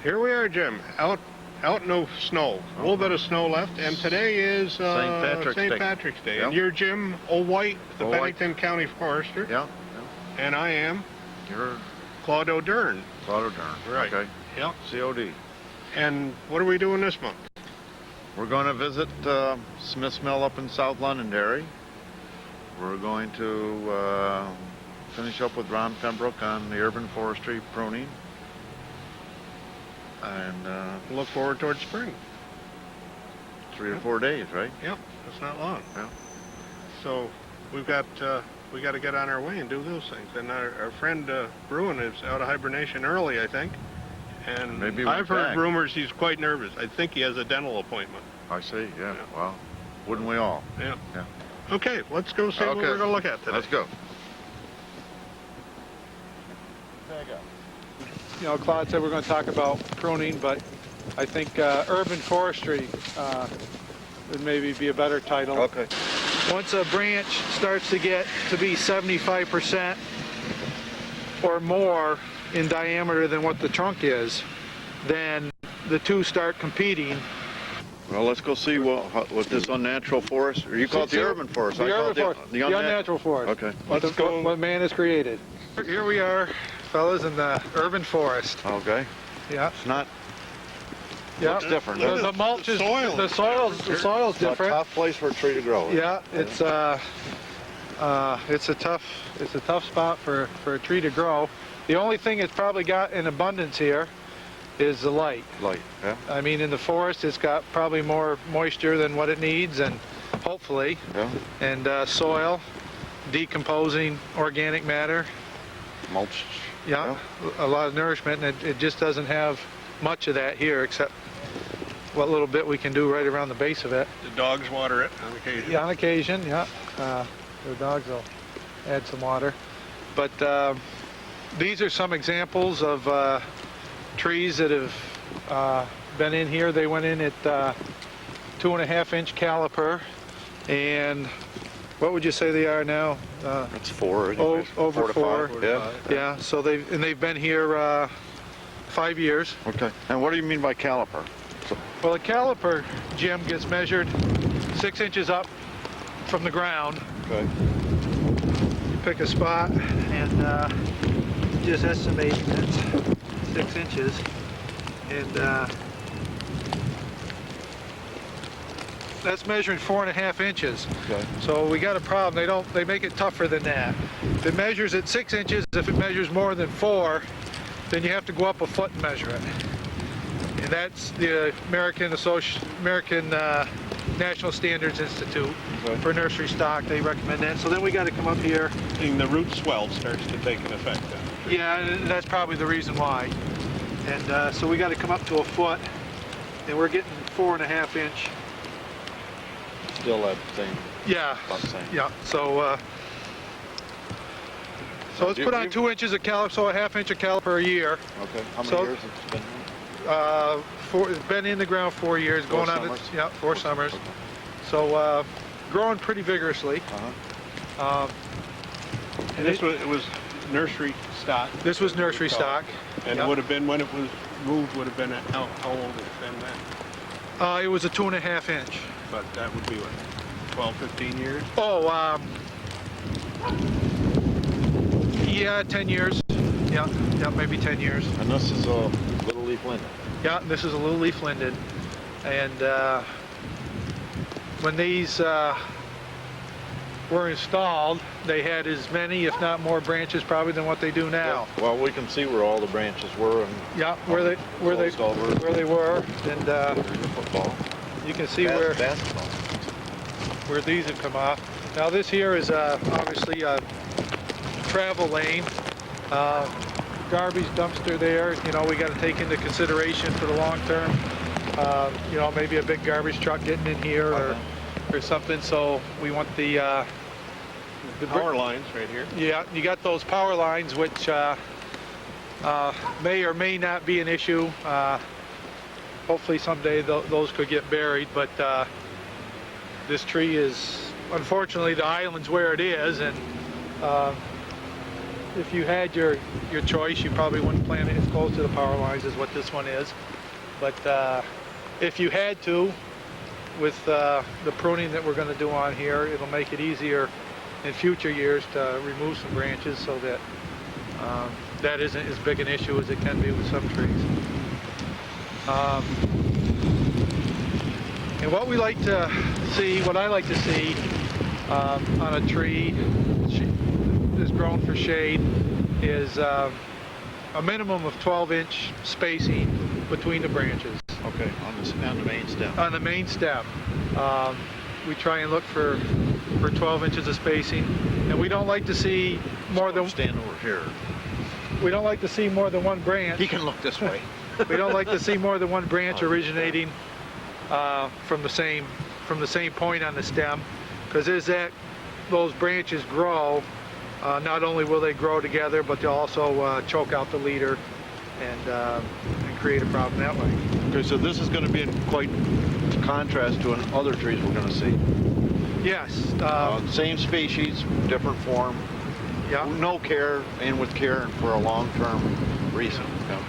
here we are, Jim, out in the snow. A little bit of snow left, and today is St. Patrick's Day. Yep. And you're Jim O'White, the O'White. Bennington County Forester. Yeah. And I am You're Claude Dern. Claude Dern. Right. Okay. Yeah. COD. And what are we doing this month? We're going to visit Smith's Mill up in South Londonderry. We're going to finish up with Ron Pembroke on the urban forestry pruning. And Look forward towards spring. 3 or 4 days, right? Yep, that's not long. Yeah. So we got to get on our way and do those things. And our friend Bruin is out of hibernation early, I think. And Maybe I've heard back. rumors he's quite nervous. I think he has a dental appointment. I see. Yeah. Yeah. Well, wouldn't we all? Yeah. Yeah. Okay, let's go see what we're going to look at today. Let's go. You know, Claude said we're going to talk about pruning, but I think urban forestry would maybe be a better title. Okay. Once a branch starts to get to be 75% or more in diameter than what the trunk is, then the two start competing. Well, let's go see what this unnatural forest, or you call it the urban forest. The I call urban it forest. the The unnatural forest. Okay. Let's go. What man has created. Here we are, fellas, in the urban forest. Okay. Yeah. It's not. Yeah. Looks different. The mulch is soil. The soil's It's a different. tough place for a tree to grow. Yeah, it's a tough spot for a tree to grow. The only thing it's probably got in abundance here is the light. Light. Yeah. I mean, in the forest, it's got probably more moisture than what it needs, and hopefully, Yeah. and soil, decomposing organic matter. Mulch. Yeah, a lot of nourishment, and it just doesn't have much of that here, except what little bit we can do right around the base of it. The dogs water it on occasion. Yeah, on occasion, yeah. The dogs will add some water. But these are some examples of trees that have been in here. They went in at 2.5-inch caliper, and what would you say they are now? That's 4. Over 4 to 4. 5. Yeah. Yeah. So they've been here 5 years. Okay. And what do you mean by caliper? Well, a caliper, Jim, gets measured 6 inches up from the ground. Okay. You pick a spot and just estimate that's 6 inches, and that's measuring 4.5 inches. Okay. So we got a problem. They make it tougher than that. If it measures at 6 inches, if it measures more than 4, then you have to go up a foot and measure it. And that's the American National Standards Institute for nursery stock. They recommend that. So then we got to come up here. And the root swell starts to take an effect then. Yeah, and that's probably the reason why. And so we got to come up to a foot, and we're getting 4.5 inch. Still that same. Yeah. About the same. Yeah. So let's put on 2 inches of caliper, so a 1/2 inch of caliper a year. Okay. How many So- years it's been? It's been in the ground 4 years, 4 going on summers? 4 summers. Okay. So growing pretty vigorously. And it was nursery stock. This was nursery stock. And Yep. it would have been, when it was moved, would have been, how old would it have been then? It was a 2.5 inch. But that would be what, 12, 15 years? Oh, yeah, 10 years. Yeah, maybe 10 years. And this is a little leaf linden. Yeah, this is a little leaf linden. And when these were installed, they had as many, if not more, branches probably than what they do now. Yeah. Well, we can see where all the branches were and Yeah, where they were, and football. you can see where Basketball. these have come off. Now this here is obviously a travel lane, garbage dumpster there. You know, we got to take into consideration for the long term. You know, maybe a big garbage truck getting in here or something. So we want the Power lines right here. Yeah, you got those power lines, which may or may not be an issue. Hopefully someday those could get buried, but this tree is, unfortunately, the island's where it is, and if you had your choice, you probably wouldn't plant it as close to the power lines as what this one is. But if you had to, with the pruning that we're going to do on here, it'll make it easier in future years to remove some branches so that that isn't as big an issue as it can be with some trees. And what we like to see, what I like to see on a tree that's grown for shade is a minimum of 12-inch spacing between the branches. Okay, on the main stem. On the main stem. We try and look for 12 inches of spacing, and we don't like to see more than... Stand over here. We don't like to see more than one branch. He can look this way. We don't like to see more than one branch originating from the same point on the stem, because as those branches grow, not only will they grow together, but they'll also choke out the leader and create a problem that way. Okay, so this is going to be in quite contrast to other trees we're going to see. Yes. Same species, different form. Yeah. No care, and with care and for a long-term reason. Yeah.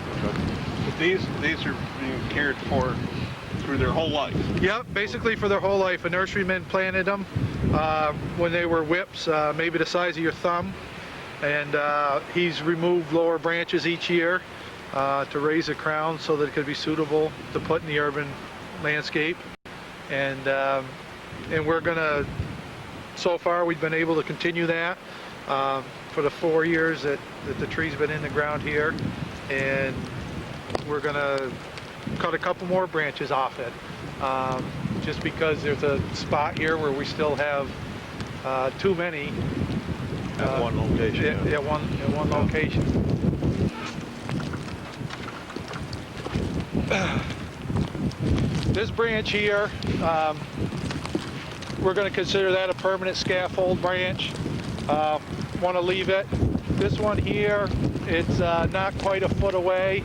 But these are being cared for through their whole life. Yep, basically for their whole life. A nurseryman planted them when they were whips, maybe the size of your thumb, and he's removed lower branches each year to raise the crown so that it could be suitable to put in the urban landscape. And we're gonna, so far we've been able to continue that for the 4 years that the tree's been in the ground here, and we're gonna cut a couple more branches off it, just because there's a spot here where we still have too many At one location. at one location. This branch here, we're going to consider that a permanent scaffold branch. Want to leave it. This one here, it's not quite a foot away,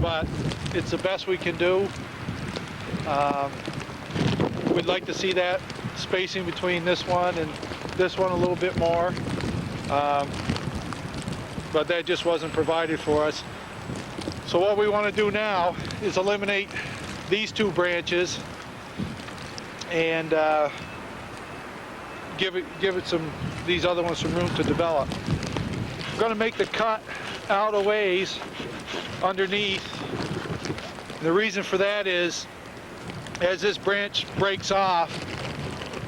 but it's the best we can do. We'd like to see that spacing between this one and this one a little bit more, but that just wasn't provided for us. So what we want to do now is eliminate these two branches and give it these other ones some room to develop. We're going to make the cut out a ways underneath. And the reason for that is, as this branch breaks off,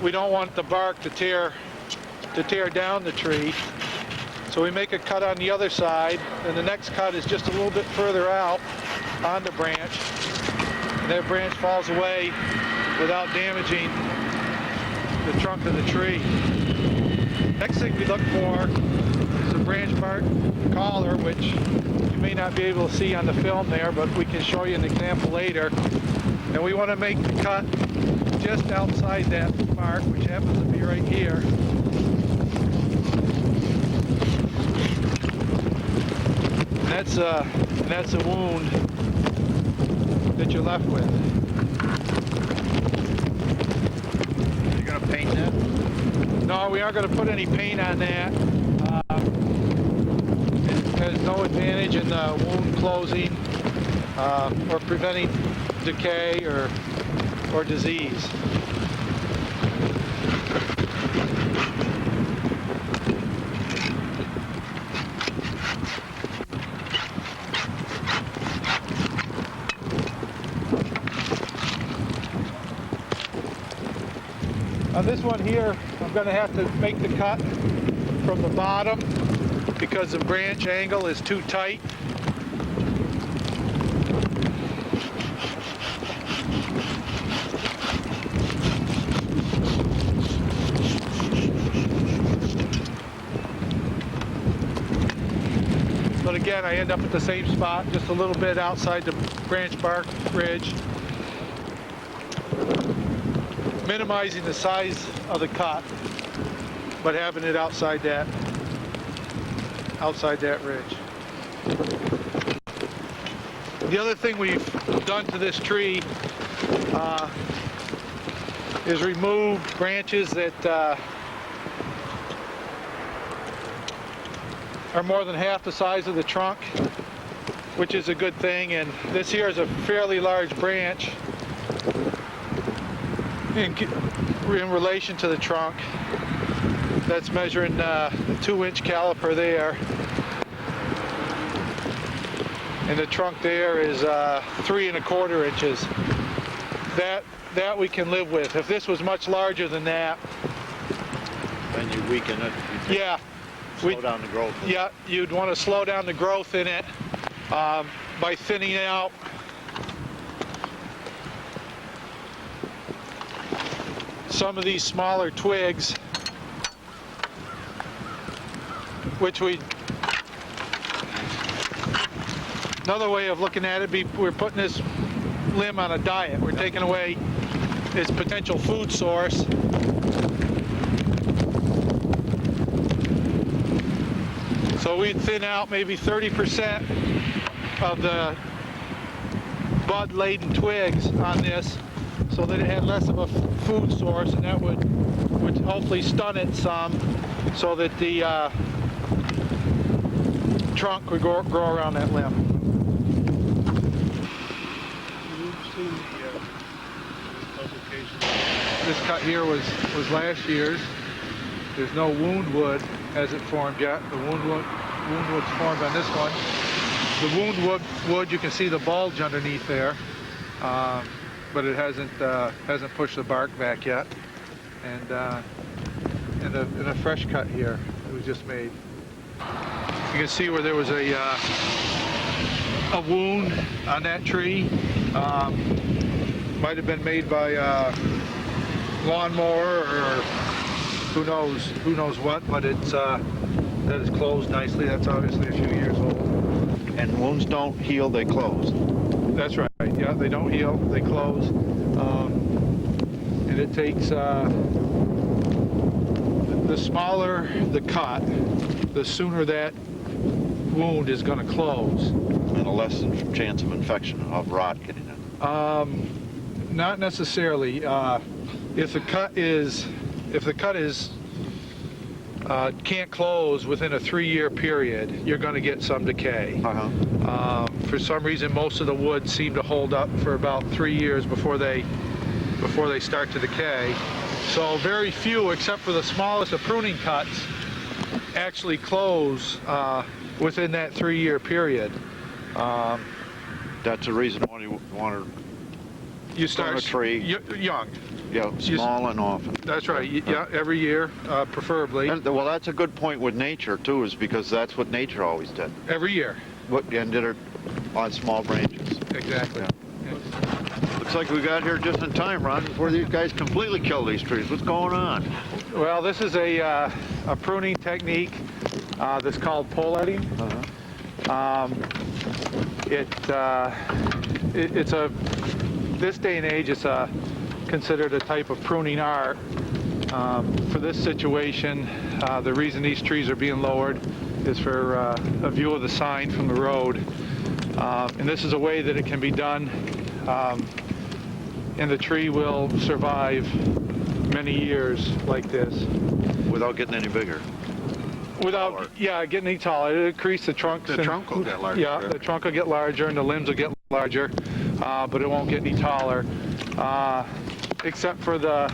we don't want the bark to tear down the tree. So we make a cut on the other side, and the next cut is just a little bit further out on the branch, and that branch falls away without damaging the trunk of the tree. Next thing we look for is a branch bark collar, which you may not be able to see on the film there, but we can show you an example later. And we want to make the cut just outside that bark, which happens to be right here. And that's a wound that you're left with. You're going to paint that? No, we aren't going to put any paint on that. There's no advantage in the wound closing or preventing decay or disease. On this one here, I'm going to have to make the cut from the bottom because the branch angle is too tight. But again, I end up at the same spot, just a little bit outside the branch bark ridge, minimizing the size of the cut, but having it outside that ridge. The other thing we've done to this tree is remove branches that are more than half the size of the trunk, which is a good thing. And this here is a fairly large branch in relation to the trunk. That's measuring the 2-inch caliper there. And the trunk there is 3 1/4 inches. That we can live with. If this was much larger than that, Then you weaken it. You yeah, slow down the growth. yeah, you'd want to slow down the growth in it by thinning out some of these smaller twigs, which another way of looking at it, we're putting this limb on a diet. We're taking away its potential food source. So we'd thin out maybe 30% of the bud-laden twigs on this so that it had less of a food source, and that would hopefully stun it some so that the trunk would grow around that limb. This cut here was last year's. There's no wound wood hasn't formed yet. The wound wood's formed on this one. The wound wood, you can see the bulge underneath there, but it hasn't pushed the bark back yet. And in a fresh cut here, it was just made. You can see where there was a wound on that tree. Might have been made by a lawnmower or who knows what, but that is closed nicely. That's obviously a few years old. And wounds don't heal, they close. That's right. Yeah, they don't heal, they close. And it takes the smaller the cut, the sooner that wound is going to close. And a less chance of infection, of rot getting in. Not necessarily. If the cut is can't close within a 3-year period, you're going to get some decay. For some reason, most of the wood seem to hold up for about 3 years before they start to decay. So very few, except for the smallest of pruning cuts, actually close within that 3-year period. That's the reason why you want You start a tree young. Yeah, small and often. That's right. Yeah, every year, preferably. Well, that's a good point with nature too, is because that's what nature always did. Every year. And did it on small branches. Exactly. Yeah. Looks like we got here just in time, Ron, before these guys completely kill these trees. What's going on? Well, this is a pruning technique that's called pole-heading. It's this day and age, it's considered a type of pruning art. For this situation, the reason these trees are being lowered is for a view of the sign from the road. And this is a way that it can be done, and the tree will survive many years like this. Without getting any bigger. Without, yeah, getting any taller. It'll increase the trunk. The trunk will get larger. Yeah, the trunk will get larger and the limbs will get larger, but it won't get any taller, except for the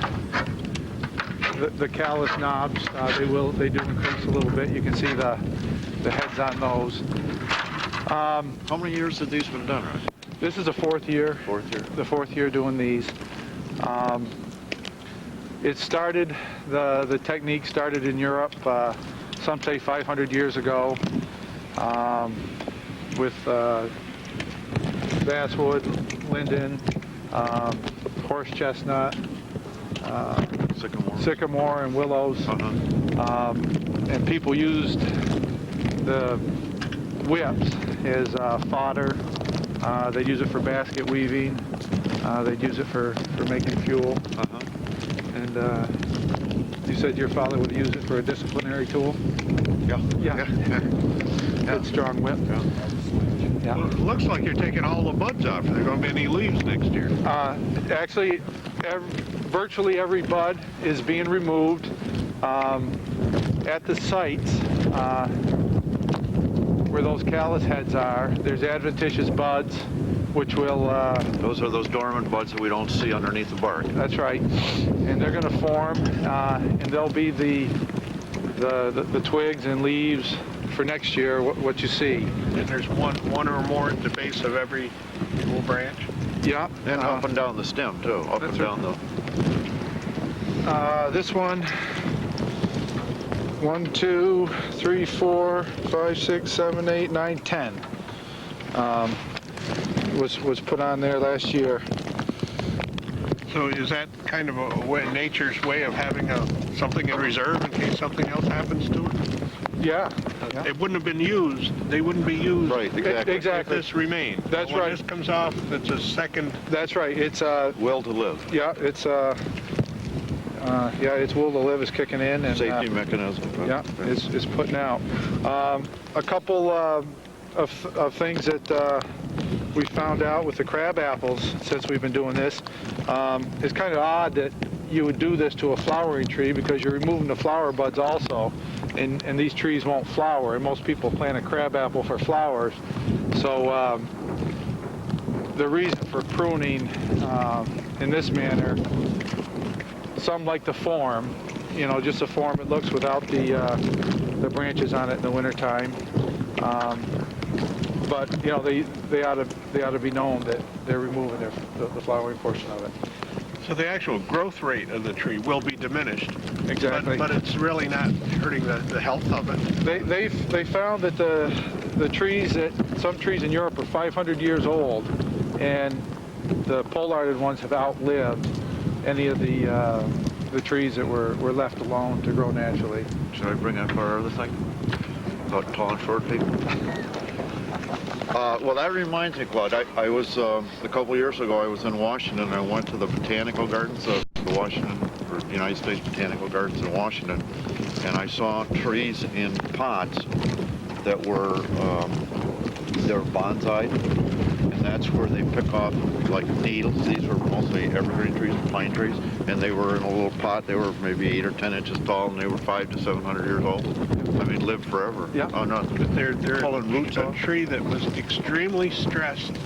callus knobs. They do increase a little bit. You can see the heads on those. How many years have these been done, Ron? This is the 4th year. 4th year. The 4th year doing these. It started, the technique started in Europe, some say 500 years ago, with basswood, linden, horse chestnut, sycamore and willows. And people used the whips as fodder. They'd use it for basket weaving. They'd use it for making fuel. And you said your father would use it for a disciplinary tool? Yeah. Good strong whip. Yeah. Well, it looks like you're taking all the buds off. Are there going to be any leaves next year? Actually, virtually every bud is being removed. At the sites, where those callus heads are, there's adventitious buds, which will... Those are those dormant buds that we don't see underneath the bark. That's right. And they're going to form, and they'll be the twigs and leaves for next year, what you see. And there's one or more at the base of every little branch. Yeah. And up and down the stem, too. Up and down the... This one, 1, 2, 3, 4, 5, 6, 7, 8, 9, 10. Was put on there last year. So is that kind of nature's way of having something in reserve in case something else happens to it? Yeah. It wouldn't have been used. They wouldn't be used. Right, exactly. Exactly. If this remained. That's when right. This comes off. It's a second. That's right. It's Will to live. yeah. It's its will to live is kicking in, and Safety mechanism. yeah, it's putting out. A couple of things that we found out with the crab apples since we've been doing this. It's kind of odd that you would do this to a flowering tree because you're removing the flower buds also, and these trees won't flower, and most people plant a crab apple for flowers. So the reason for pruning in this manner, some like the form, just the form it looks without the branches on it in the wintertime. But they ought to be known that they're removing the flowering portion of it. So the actual growth rate of the tree will be diminished. Exactly. But it's really not hurting the health of it. They found that the trees some trees in Europe are 500 years old, and the pollarded ones have outlived any of the trees that were left alone to grow naturally. Should I bring up our other thing about tall and short people? Well, that reminds me, Claude. I was a couple years ago. I was in Washington. I went to the botanical gardens of the United States Botanical Gardens in Washington, and I saw trees in pots that were they're bonsai, and that's where they pick off like needles. These were mostly evergreen trees and pine trees, and they were in a little pot. They were maybe 8 or 10 inches tall, and they were 500 to 700 years old. I mean, lived forever. Yeah. Oh no, They're pulling roots a off. tree that was extremely stressed and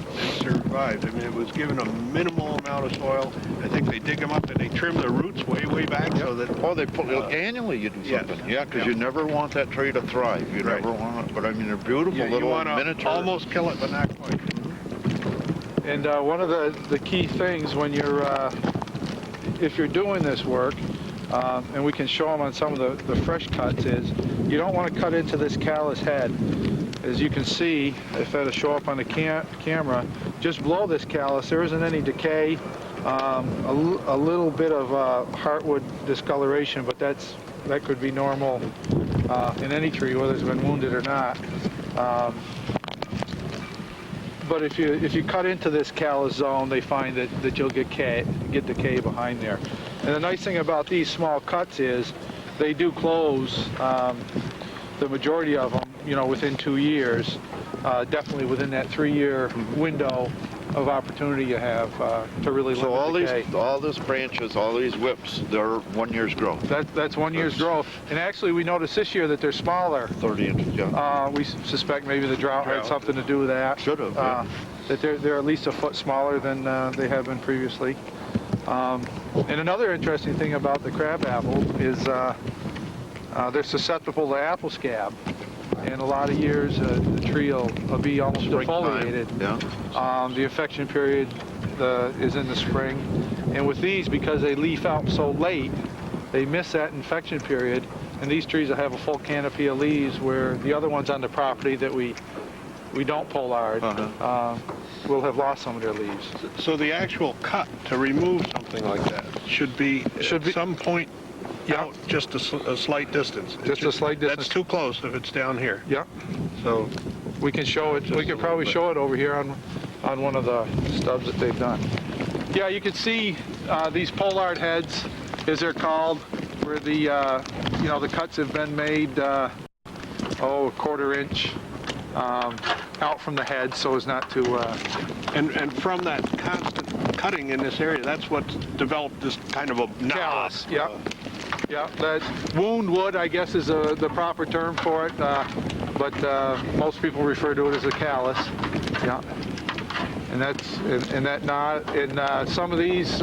survived. I mean, it was given a minimal amount of soil. I think they dig them up and they trim the roots way back so that. Oh, they put annually. You do Yes. something. Yeah, because Yeah. you never want that tree to thrive. You Right. never want it. But I mean, they're beautiful You little want to miniature. almost kill it, but not quite. And one of the key things when if you're doing this work, and we can show them on some of the fresh cuts, is you don't want to cut into this callus head. As you can see, if that'll show up on the camera, just below this callus, there isn't any decay, a little bit of heartwood discoloration, but that could be normal in any tree, whether it's been wounded or not. But if you cut into this callus zone, they find that you'll get decay behind there. And the nice thing about these small cuts is they do close, the majority of them, within 2 years, definitely within that 3-year window of opportunity you have to really So limit decay. all these branches, all these whips, they're 1 year's growth. That's 1 year's growth. And actually, we noticed this year that they're smaller. 30 inches, yeah. We suspect maybe the drought had something to do with that. Should have, yeah. That they're at least a foot smaller than they have been previously. And another interesting thing about the crab apple is they're susceptible to apple scab. In a lot of years, the tree will be almost defoliated. Yeah. The infection period is in the spring. And with these, because they leaf out so late, they miss that infection period. And these trees will have a full canopy of leaves, where the other ones on the property that we don't pollard will have lost some of their leaves. So the actual cut to remove something like that should be at some point out just a slight distance. Just a slight distance. That's too close if it's down here. Yeah. So We can show it. We could probably show it over here on one of the stubs that they've done. Yeah, you can see these pollard heads, as they're called, where the the cuts have been made a quarter inch out from the head, so as not to. And from that constant cutting in this area, that's what's developed this kind of a Callus. Yeah. Yeah, that wound wood, I guess, is the proper term for it. but most people refer to it as a callus. Yeah, and that's and that knot. And some of these,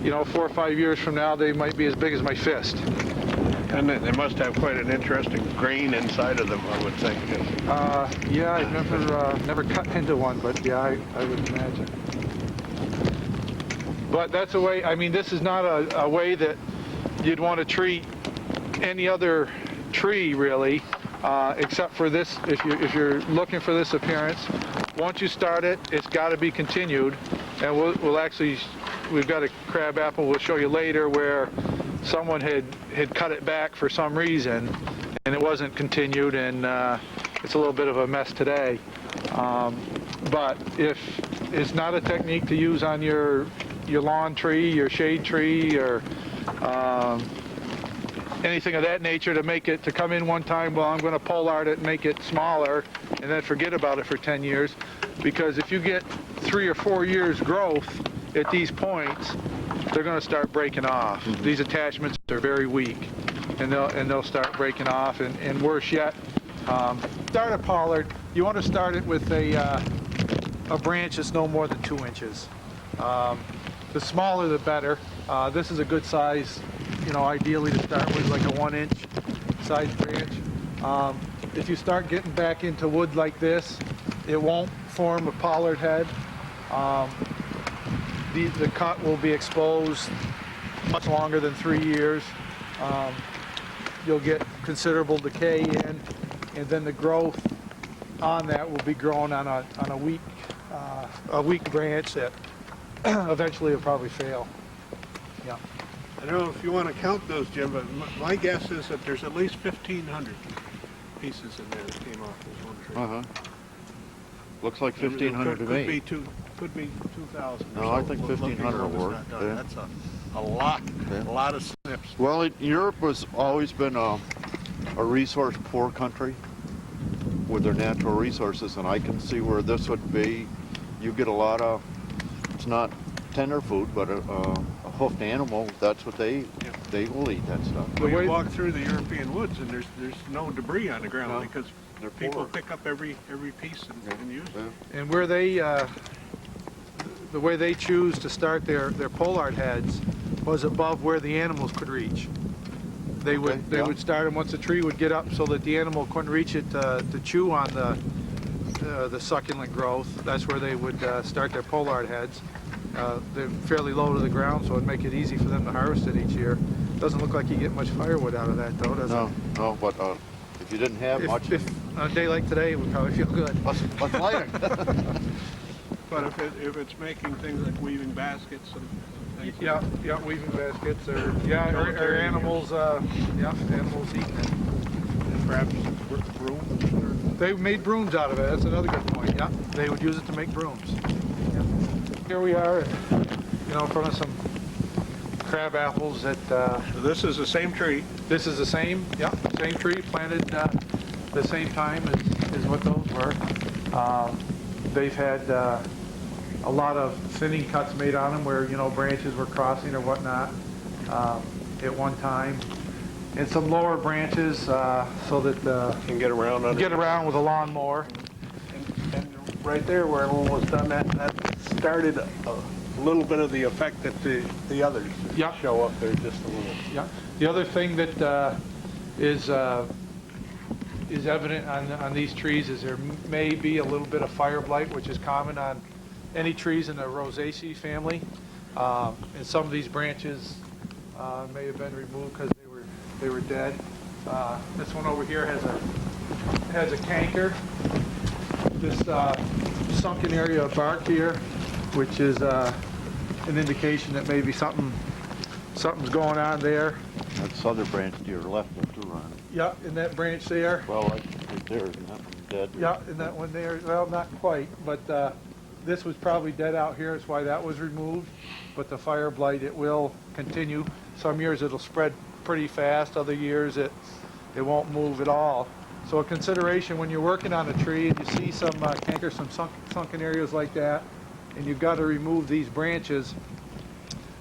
you know, 4 or 5 years from now, they might be as big as my fist. And they must have quite an interesting grain inside of them, I would think. Yeah, I've never cut into one, but yeah, I would imagine. But that's a way. I mean, this is not a way that you'd want to treat any other tree, really, except for this. If you're looking for this appearance, once you start it, it's got to be continued. And we've got a crab apple we'll show you later where someone had cut it back for some reason, and it wasn't continued, and it's a little bit of a mess today. But if it's not a technique to use on your lawn tree, your shade tree, or anything of that nature to come in one time, well, I'm going to polard it and make it smaller and then forget about it for 10 years. Because if you get 3 or 4 years growth at these points, they're going to start breaking off. Mm-hmm. These attachments are very weak, and they'll start breaking off. And worse yet, start a pollard. You want to start it with a branch that's no more than 2 inches. The smaller the better. This is a good size, you know, ideally to start with, like a 1-inch size branch. If you start getting back into wood like this, it won't form a pollard head. The cut will be exposed much longer than 3 years. You'll get considerable decay in, and then the growth on that will be growing on a weak branch that eventually will probably fail. Yeah. I don't know if you want to count those, Jim, but my guess is that there's at least 1,500 pieces in there that came off this one tree. Uh-huh. Looks like 1,500 to me. Could be 2,000. No, I think 1,500 will work. Yeah. That's a lot, yeah. A lot of snips. Well, Europe has always been a resource-poor country with their natural resources, and I can see where this would be. You get a lot of, it's not tender food, but a hoofed animal, that's what they eat. Yeah. They will eat that stuff. Well, you walk through the European woods, and there's no debris on the ground, no, because people pick up every piece and use it. Yeah. And where they, the way they choose to start their pollard heads was above where the animals could reach. They would start them once the tree would get up so that the animal couldn't reach it to chew on the succulent growth. That's where they would start their pollard heads. They're fairly low to the ground, so it'd make it easy for them to harvest it each year. Doesn't look like you get much firewood out of that, though, does it? No, but if you didn't have much... If on a day like today, it would probably feel good. Let's light it. But if it's making things like weaving baskets and things. Yeah, weaving baskets, or animals, animals eating it. And perhaps brooms. They made brooms out of it. That's another good point. Yeah, they would use it to make brooms. Yeah. Here we are, you know, in front of some crab apples that. So this is the same tree. This is the same tree planted the same time as what those were. They've had a lot of thinning cuts made on them where, you know, branches were crossing or whatnot at one time, and some lower branches so that can get around with a lawnmower. And right there where everyone was done, that started a little bit of the effect that the others show up there just a little. Yeah. The other thing that is evident on these trees is there may be a little bit of fire blight, which is common on any trees in the Rosaceae family. And some of these branches may have been removed because they were dead. This one over here has a canker. This sunken area of bark here, which is an indication that maybe something's going on there. That other branch to your left of too, Ron. Yeah, in that branch there. Well, right there, isn't that one dead? Yeah, in that one there. Well, not quite, but this was probably dead out here. That's why that was removed. But the fire blight, it will continue. Some years it'll spread pretty fast. Other years it won't move at all. So a consideration when you're working on a tree and you see some canker, some sunken areas like that, and you've got to remove these branches,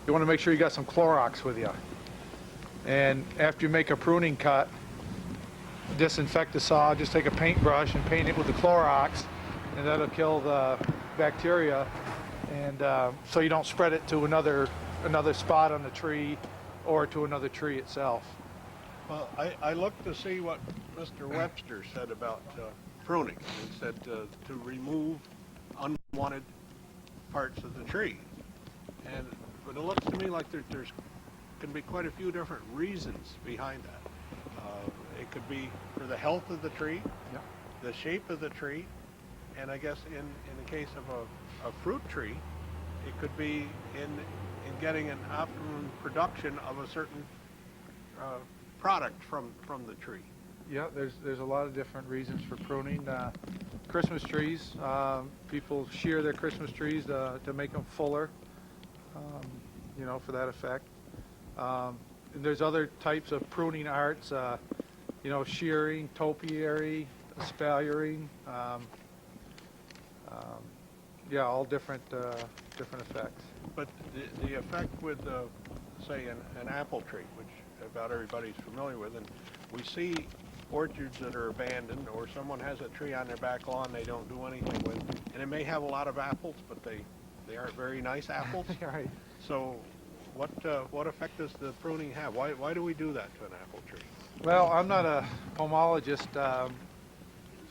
you want to make sure you got some Clorox with you. And after you make a pruning cut, disinfect the saw, just take a paintbrush and paint it with the Clorox, and that'll kill the bacteria. And so you don't spread it to another spot on the tree or to another tree itself. Well, I looked to see what Mr. Webster said about pruning. He said to remove unwanted parts of the tree. But it looks to me like there's can be quite a few different reasons behind that. It could be for the health of the tree, Yep. the shape of the tree, and I guess in the case of a fruit tree, it could be in getting an optimum production of a certain product from the tree. Yeah, there's a lot of different reasons for pruning. Christmas trees, people shear their Christmas trees to make them fuller, for that effect. And there's other types of pruning arts, shearing, topiary, espaliering, all different effects. But the effect with, say, an apple tree, which about everybody's familiar with, and we see orchards that are abandoned, or someone has a tree on their back lawn they don't do anything with, and it may have a lot of apples, but they aren't very nice apples. Right. So what effect does the pruning have? Why do we do that to an apple tree? Well, I'm not a pomologist,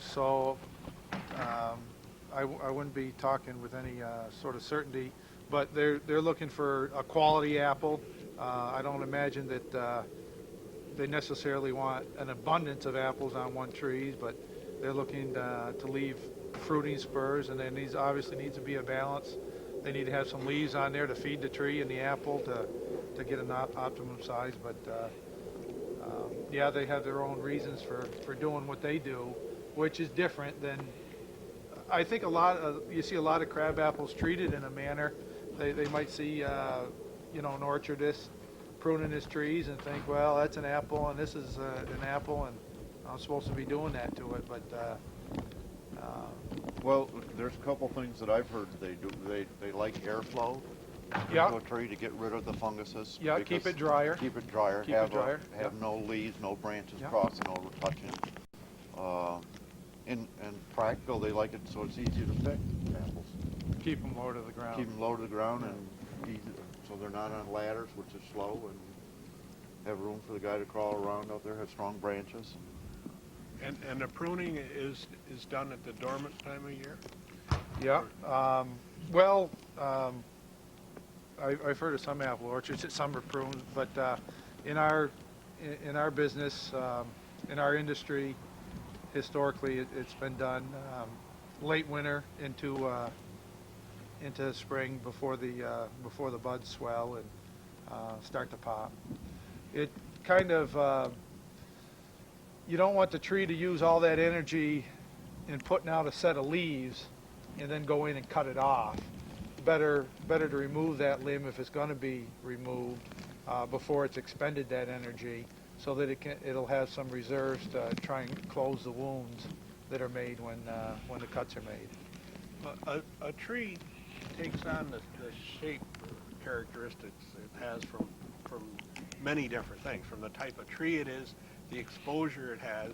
so I wouldn't be talking with any sort of certainty, but they're looking for a quality apple. I don't imagine that they necessarily want an abundance of apples on one tree, but they're looking to leave fruiting spurs, and there obviously needs to be a balance. They need to have some leaves on there to feed the tree and the apple to get an optimum size, but they have their own reasons for doing what they do, which is different than, I think you see a lot of crab apples treated in a manner. They might see, an orchardist pruning his trees and think, well, that's an apple and this is an apple and I'm supposed to be doing that to it, but Well, there's a couple things that I've heard they do. They like airflow Yeah. into a tree to get rid of the funguses. Yeah, keep it drier. Keep it drier. Keep it drier, Have yeah. no leaves, no branches Yeah. crossing over, touching. And practical, they like it so it's easy to pick apples. keep them low to the ground. Keep them low to the ground and easy, so they're not on ladders, which is slow, and have room for the guy to crawl around out there, have strong branches. And the pruning is done at the dormant time of year? Yeah. I've heard of some apple orchards that some are pruned, but in our business, in our industry, historically it's been done late winter into spring before the buds swell and start to pop. It kind of you don't want the tree to use all that energy in putting out a set of leaves and then go in and cut it off. Better to remove that limb if it's going to be removed before it's expended that energy, so that it'll have some reserves to try and close the wounds that are made when the cuts are made. A tree takes on the shape characteristics it has from many different things, from the type of tree it is, the exposure it has,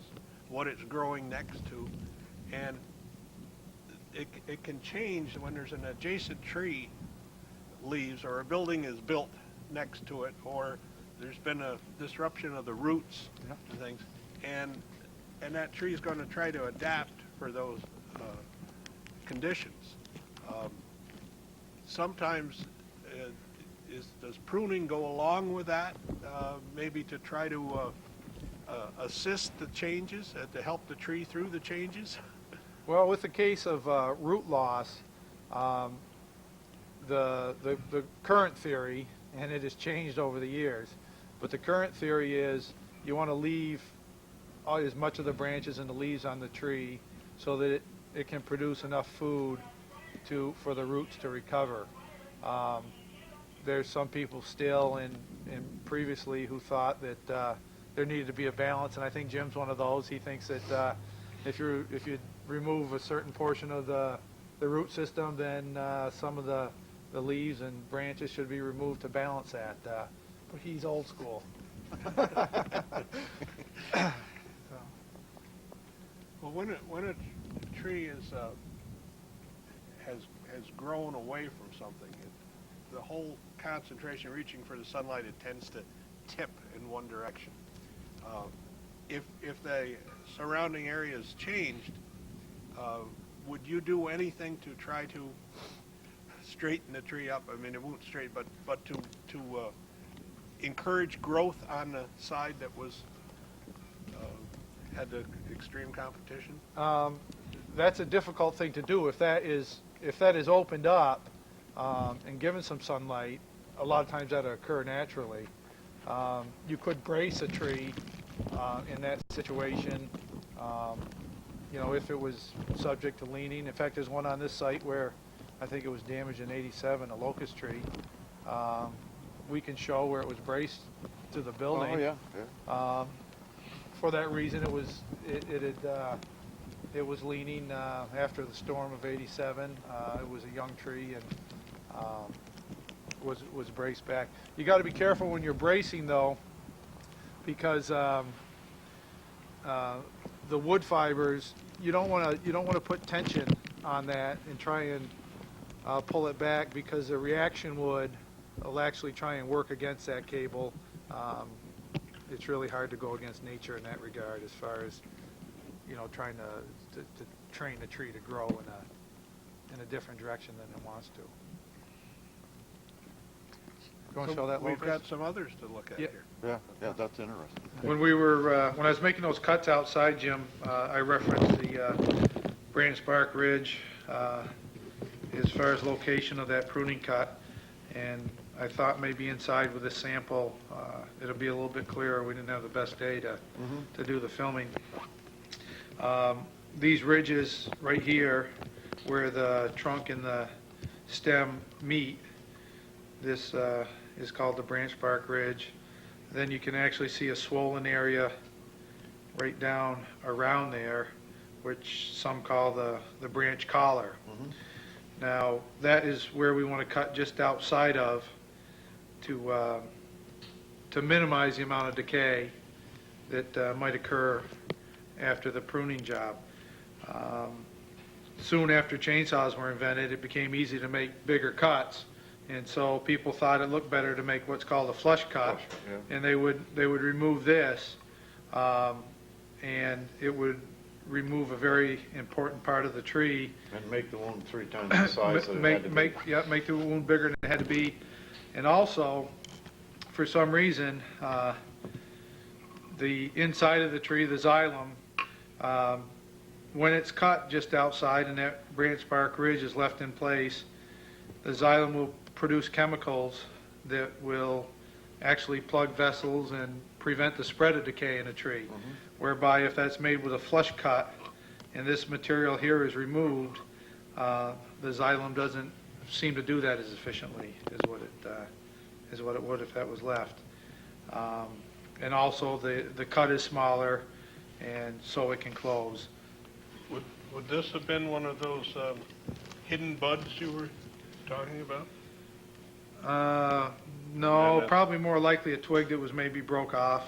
what it's growing next to, and it can change when there's an adjacent tree leaves, or a building is built next to it, or there's been a disruption of the roots and things, and that tree is going to try to adapt for those conditions. Sometimes does pruning go along with that, maybe to try to assist the changes, to help the tree through the changes? Well, with the case of root loss, the current theory, and it has changed over the years, but the current theory is you want to leave as much of the branches and the leaves on the tree so that it can produce enough food for the roots to recover. There's some people still and previously who thought that there needed to be a balance, and I think Jim's one of those. He thinks that if you remove a certain portion of the root system, then some of the leaves and branches should be removed to balance that. But he's old school. So. Well, when a tree is has grown away from something, the whole concentration reaching for the sunlight, it tends to tip in one direction. If the surrounding area is changed, would you do anything to try to straighten the tree up? I mean, it won't straighten, but to encourage growth on the side that was had the extreme competition? That's a difficult thing to do. If that is opened up and given some sunlight, a lot of times that'll occur naturally. You could brace a tree in that situation, if it was subject to leaning. In fact, there's one on this site where I think it was damaged in '87, a locust tree. We can show where it was braced to the building. Oh, yeah, yeah. For that reason, it was leaning after the storm of '87. It was a young tree and was braced back. You got to be careful when you're bracing, though, because the wood fibers, you don't want to put tension on that and try and pull it back, because the reaction wood will actually try and work against that cable. It's really hard to go against nature in that regard, as far as trying to train the tree to grow in a different direction than it wants to. You want to show that, We've Lucas? got some others to look at Yeah. here. Yeah, that's interesting. When I was making those cuts outside, Jim, I referenced the Branch Bark Ridge as far as location of that pruning cut, and I thought maybe inside with this sample it'll be a little bit clearer. We didn't have the best day to do the filming. These ridges right here, where the trunk and the stem meet, this is called the Branch Bark Ridge. Then you can actually see a swollen area right down around there, which some call the branch collar. Now, that is where we want to cut just outside of to minimize the amount of decay that might occur after the pruning job. Soon after chainsaws were invented, it became easy to make bigger cuts, and so people thought it looked better to make what's called a flush cut. Yeah. And they would remove this, and it would remove a very important part of the tree. And make the wound 3 times the size that it had to be. Make the wound bigger than it had to be. And also, for some reason, the inside of the tree, the xylem, when it's cut just outside and that branch bark ridge is left in place, the xylem will produce chemicals that will actually plug vessels and prevent the spread of decay in a tree. Whereby if that's made with a flush cut and this material here is removed, the xylem doesn't seem to do that as efficiently as what it would if that was left. And also the cut is smaller, and so it can close. Would this have been one of those hidden buds you were talking about? No, Yeah, probably more likely a twig that was maybe broke off.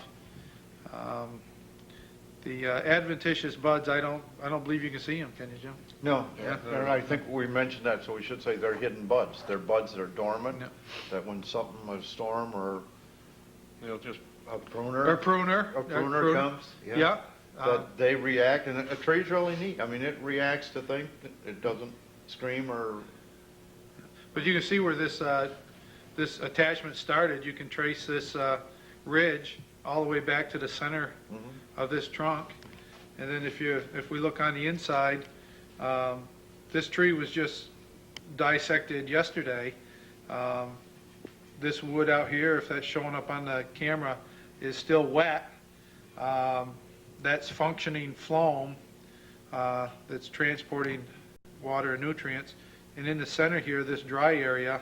The adventitious buds, I don't believe you can see them, can you, Jim? No, Yeah. and I think we mentioned that, so we should say they're hidden buds. They're buds that are dormant, Yeah. that when something, a storm or Just a pruner, Or pruner. comes, Yeah. that they react, and a tree's really neat. I mean, it reacts to things. It doesn't scream or... But you can see where this attachment started. You can trace this ridge all the way back to the center of this trunk. And then if we look on the inside, this tree was just dissected yesterday. This wood out here, if that's showing up on the camera, is still wet. That's functioning phloem that's transporting water and nutrients. And in the center here, this dry area,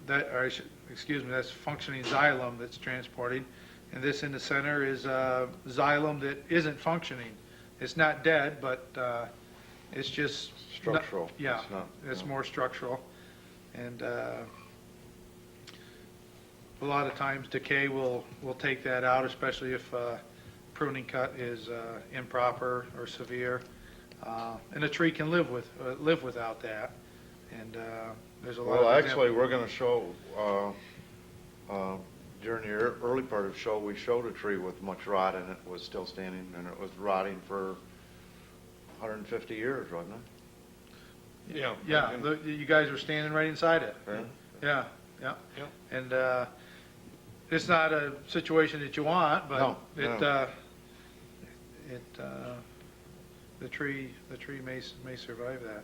that's functioning xylem that's transporting. And this in the center is xylem that isn't functioning. It's not dead, but it's just Structural. Yeah, It's not, more structural. And a lot of times decay will take that out, especially if pruning cut is improper or severe, and a tree can live without that. And there's a lot Well, of actually, examples. we're going to show, during the early part of the show, we showed a tree with much rot and it was still standing, and it was rotting for 150 years, wasn't it? Yeah. Yeah, and- you guys were standing right inside it. Yeah. Yeah, yeah. Yeah. And it's not a situation that you want, but No, it, no. the tree may survive that.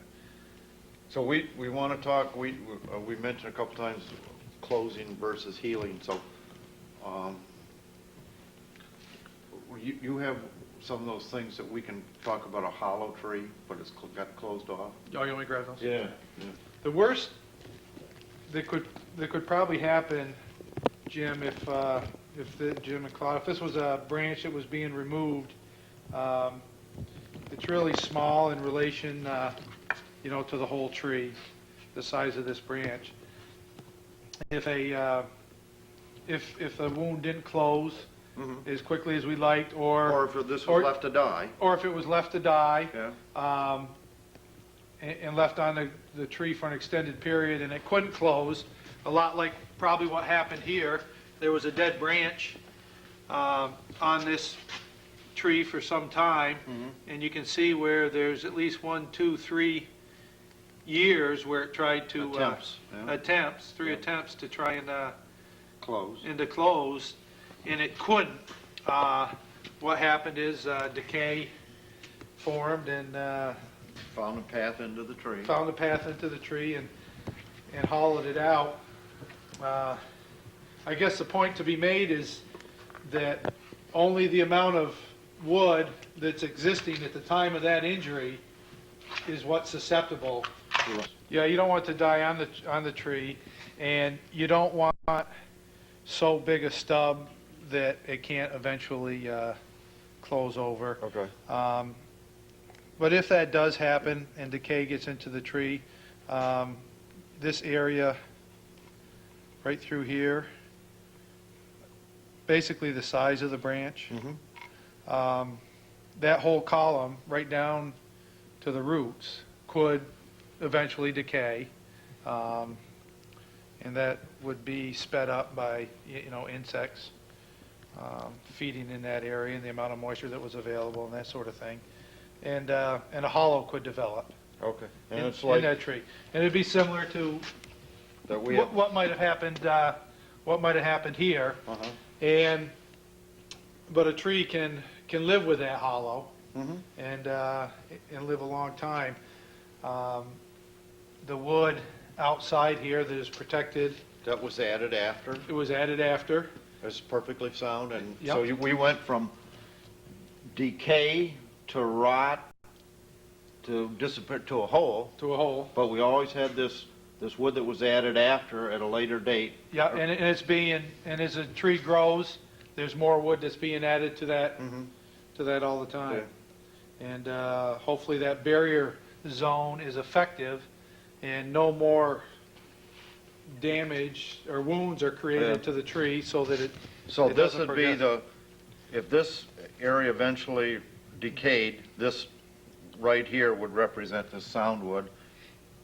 So we want to talk, we mentioned a couple times closing versus healing, so you have some of those things that we can talk about, a hollow tree, but it's got closed off? Oh, you want me to grab those? Yeah. The worst that could probably happen, Jim, Jim and Claude, if this was a branch that was being removed, it's really small in relation, to the whole tree, the size of this branch. If the wound didn't close as quickly as we liked, Or if this was left to die. or if it was left to die, Yeah. and left on the tree for an extended period and it couldn't close, a lot like probably what happened here. There was a dead branch on this tree for some time, and you can see where there's at least 1, 2, 3 years where it tried to Attempts, three attempts to try and close. and it couldn't. What happened is decay formed and Found a path into the tree. found a path into the tree and hollowed it out. I guess the point to be made is that only the amount of wood that's existing at the time of that injury is what's susceptible. Yeah, you don't want to die on the tree, and you don't want so big a stub that it can't eventually close over. Okay. But if that does happen and decay gets into the tree, this area right through here, basically the size of the branch, that whole column right down to the roots could eventually decay, and that would be sped up by insects feeding in that area and the amount of moisture that was available and that sort of thing, and a hollow could develop Okay. And in, it's like in that tree, and it'd be similar to that we have. what might have happened. What might have happened here, but a tree can live with that hollow and live a long time. The wood outside here that is protected, That was added after. it was added after. It's perfectly sound, and Yep. so we went from decay to rot to disappear to a hole, To a hole. but we always had this wood that was added after at a later date. Yeah, and it's being, and as a tree grows, there's more wood that's being added to that all the time. And hopefully that barrier zone is effective and no more damage or wounds are created to the tree so that it So it this doesn't would be progress. if this area eventually decayed, this right here would represent the sound wood.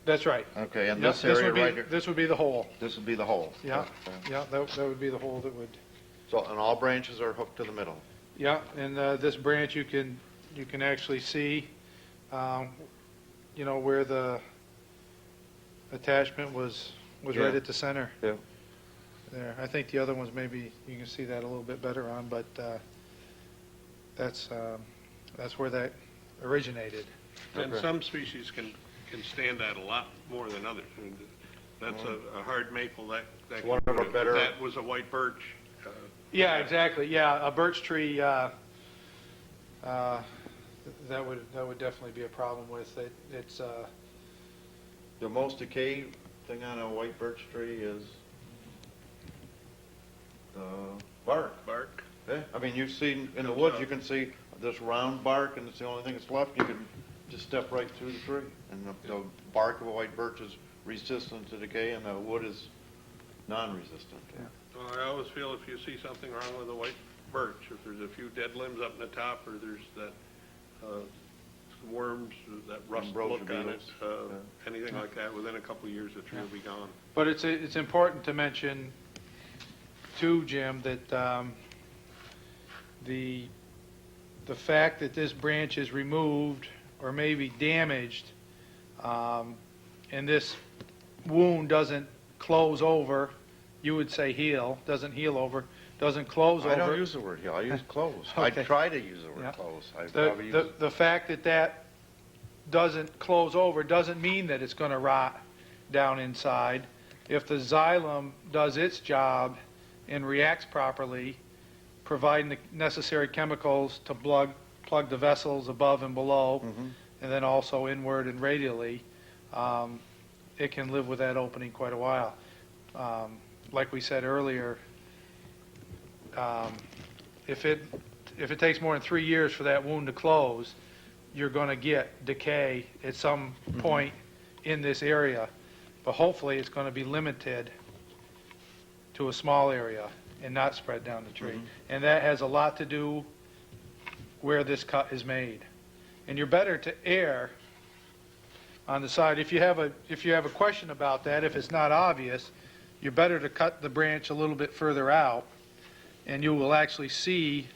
That's right. Okay, and Yep, this area right here, This would be the hole. this would be the hole. Yeah, Okay. yeah, that would be the hole that would. So, and all branches are hooked to the middle. Yeah, and this branch you can actually see, where the attachment was Yeah. right at the center. Yeah. There, I think the other ones maybe you can see that a little bit better on, but that's where that originated. And Okay. some species can stand that a lot more than others. And that's a hard maple that One can of our do it. better- If that was a white birch. Yeah, exactly. Yeah, a birch tree. That would definitely be a problem with it. It's The most decay thing on a white birch tree is the bark. Bark. Yeah, I mean, you've seen, in the woods, you can see this round bark, and it's the only thing that's left. You can just step right through the tree. And the bark of a white birch is resistant to decay, and the wood is non-resistant. Well, I always feel if you see something wrong with a white birch, if there's a few dead limbs up in the top, or there's that some worms, that rust Ambrosia look on it, beetles. anything like that, within a couple of years, the tree will be gone. But it's important to mention, too, Jim, that the fact that this branch is removed or maybe damaged, and this wound doesn't close over, you would say heal, doesn't heal over, doesn't close over. I don't use the word heal. I use close. Okay. I try to use the word Yeah. close. I probably use it. The fact that that doesn't close over doesn't mean that it's going to rot down inside. If the xylem does its job and reacts properly, providing the necessary chemicals to plug the vessels above and below, and then also inward and radially, it can live with that opening quite a while. Like we said earlier, if it takes more than 3 years for that wound to close, you're going to get decay at some point in this area. But hopefully it's going to be limited to a small area and not spread down the tree. And that has a lot to do where this cut is made. And you're better to err on the side. If you have a question about that, if it's not obvious, you're better to cut the branch a little bit further out, and you will actually see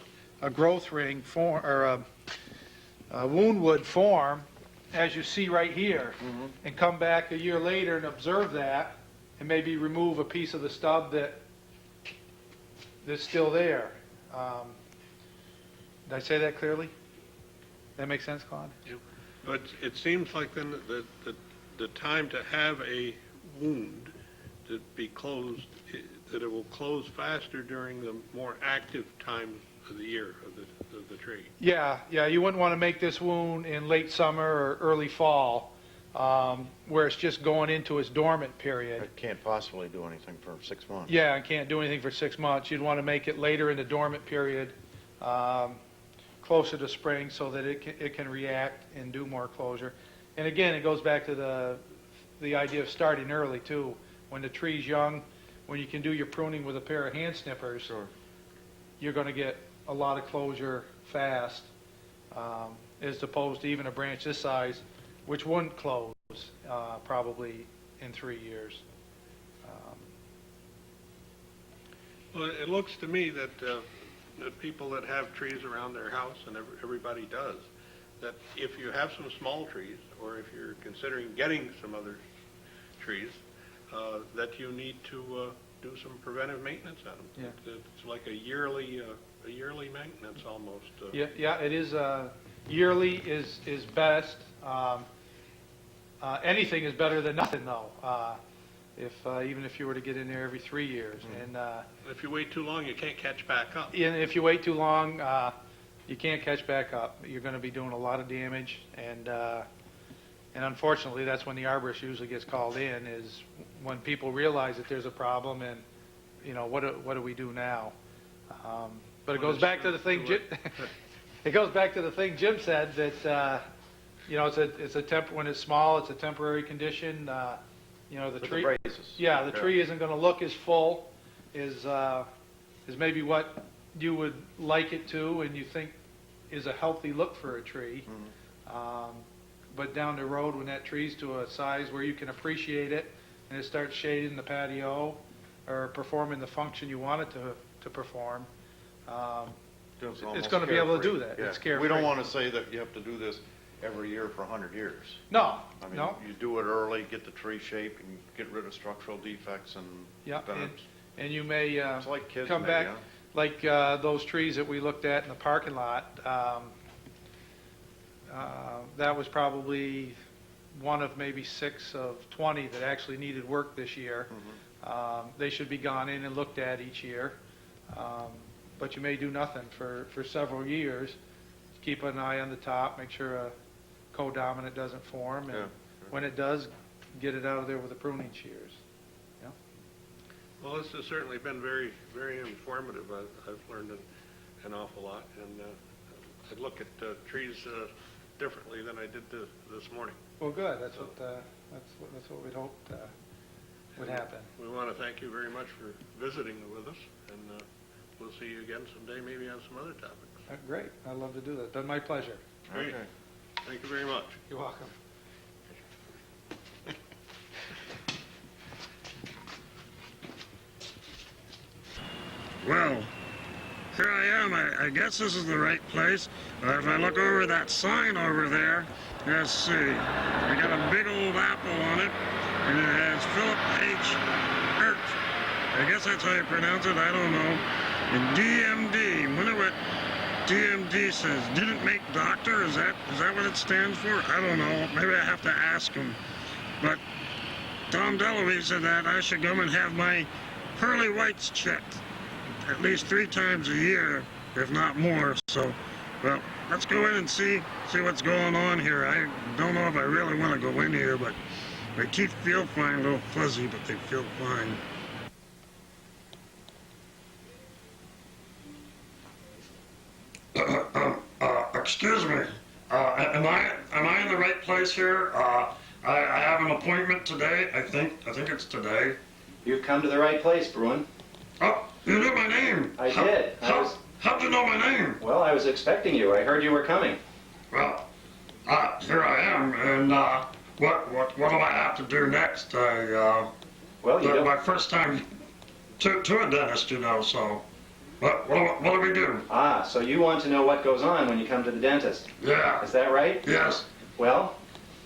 a growth ring form, or a wound wood form, as you see right here, and come back a year later and observe that, and maybe remove a piece of the stub that's still there. Did I say that clearly? That make sense, Claude? But it seems like then the time to have a wound to be closed, that it will close faster during the more active time of the year of the tree. Yeah, you wouldn't want to make this wound in late summer or early fall, where it's just going into its dormant period. I can't possibly do anything for 6 months. Yeah, I can't do anything for 6 months. You'd want to make it later in the dormant period, closer to spring, so that it can react and do more closure. And again, it goes back to the idea of starting early too. When the tree's young, when you can do your pruning with a pair of hand snippers, Sure. you're going to get a lot of closure fast, as opposed to even a branch this size, which wouldn't close probably in 3 years. Well, it looks to me that the people that have trees around their house, and everybody does, that if you have some small trees, or if you're considering getting some other trees, that you need to do some preventive maintenance on them. Yeah. It's like a yearly maintenance almost. Yeah, it is. Yearly is best. Anything is better than nothing, though. Even if you were to get in there every 3 years, and If you wait too long, you can't catch back up. and if you wait too long, you can't catch back up. You're going to be doing a lot of damage, and unfortunately, that's when the arborist usually gets called in, is when people realize that there's a problem, and what do we do now? But it goes back to the thing Jim. It goes back to the thing Jim said, that it's a when it's small, it's a temporary condition. The tree. The braces. Yeah, the tree isn't going to look as full as maybe what you would like it to, and you think is a healthy look for a tree. But down the road, when that tree's to a size where you can appreciate it, and it starts shading the patio or performing the function you want it to perform, it's going to be able to do that. Yeah. It's carefree. We don't want to say that you have to do this every year for 100 years. No, I mean, no. you do it early, get the tree shaped, and get rid of structural defects, and Yeah, then and you may it's like kids, come maybe, back, huh? like those trees that we looked at in the parking lot. That was probably one of maybe 6 of 20 that actually needed work this year. They should be gone in and looked at each year. But you may do nothing for several years. Keep an eye on the top, make sure a codominant doesn't form, and when it does, get it out of there with the pruning shears. Yeah. Well, this has certainly been very, very informative. I've learned an awful lot, and I look at trees differently than I did this morning. Well, good. That's what we'd hoped would happen. We want to thank you very much for visiting with us, and we'll see you again someday, maybe on some other topics. Great, I'd love to do that. Done my pleasure. Great. Okay. Thank you very much. You're welcome. Well, here I am. I guess this is the right place. If I look over that sign over there, let's see. I got a big old apple on it, and it has Philip H. Ert. I guess that's how you pronounce it. I don't know. And DMD. Wonder what DMD says. Didn't make doctor. Is that what it stands for? I don't know. Maybe I have to ask him. But Tom DeLuise said that I should go and have my pearly whites checked at least 3 times a year, if not more. So, well, let's go in and see what's going on here. I don't know if I really want to go in here, but my teeth feel fine, a little fuzzy, but they feel fine. Excuse me. Am I in the right place here? I have an appointment today. I think it's today. You've come to the right place, Bruin. Oh, you knew my name. I did. How'd you know my name? Well, I was expecting you. I heard you were coming. Well, here I am, and what do I have to do next? Well, you don't. My first time to a dentist, you know. So, what do we do? Ah, so you want to know what goes on when you come to the dentist. Yeah. Is that right? Yes. Well,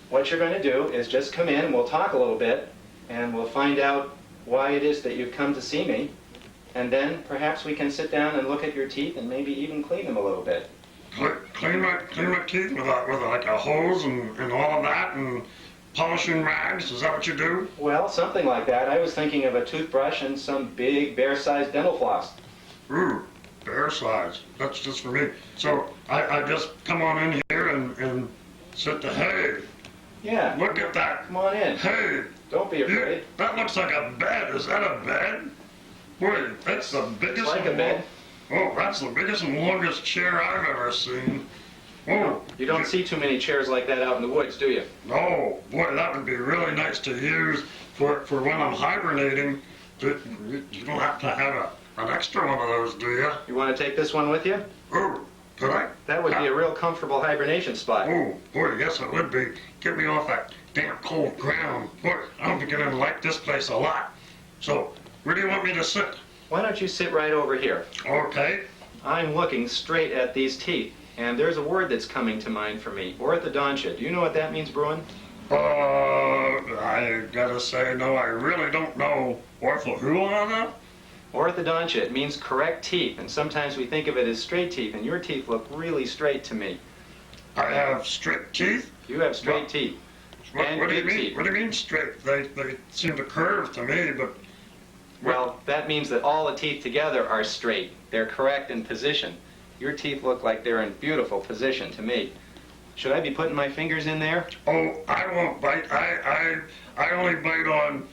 what you're going to do is just come in and we'll talk a little bit, and we'll find out why it is that you've come to see me. And then perhaps we can sit down and look at your teeth and maybe even clean them a little bit. Clean my teeth with like a hose and all of that and polishing rags. Is that what you do? Well, something like that. I was thinking of a toothbrush and some big bear-sized dental floss. Ooh, bear size. That's just for me. So I just come on in here and sit the hey. Yeah. Look at that. Come on in. Hey. Don't be afraid. That looks like a bed. Is that a bed? Boy, that's the biggest. It's like a bed. Oh, that's the biggest and longest chair I've ever seen. Oh. You don't see too many chairs like that out in the woods, do you? No, boy, that would be really nice to use for when I'm hibernating. You don't have to have an extra one of those, do you? You want to take this one with you? Oh, could I? That would be a real comfortable hibernation spot. Oh, boy, yes it would be. Get me off that damn cold ground. Boy, I'm beginning to like this place a lot. So, where do you want me to sit? Why don't you sit right over here? Okay. I'm looking straight at these teeth, and there's a word that's coming to mind for me. Orthodontia. Do you know what that means, Bruin? I gotta say, no, I really don't know. Who on that? Orthodontia. It means correct teeth, and sometimes we think of it as straight teeth, and your teeth look really straight to me. I have straight teeth? You have straight teeth. And What do you big mean? teeth. What do you mean straight? They seem to curve to me, but Well, that means that all the teeth together are straight. They're correct in position. Your teeth look like they're in beautiful position to me. Should I be putting my fingers in there? oh, I won't bite. I only bite on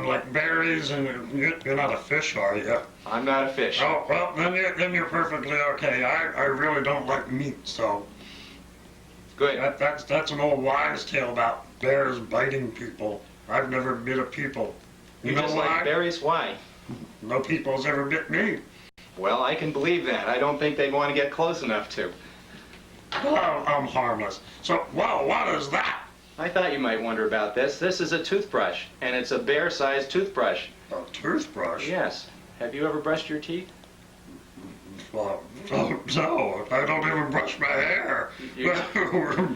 like berries, and you're not a fish, are you? I'm not a fish. Oh, well, then you're perfectly okay. I really don't like meat, so Good. that's an old wives' tale about bears biting people. I've never bit a people. You know just why? like berries? Why? No people's ever bit me. Well, I can believe that. I don't think they'd want to get close enough to. Well, I'm harmless. So, wow, what is that? I thought you might wonder about this. This is a toothbrush, and it's a bear-sized toothbrush. A toothbrush? Yes. Have you ever brushed your teeth? Well, no, I don't even brush my hair.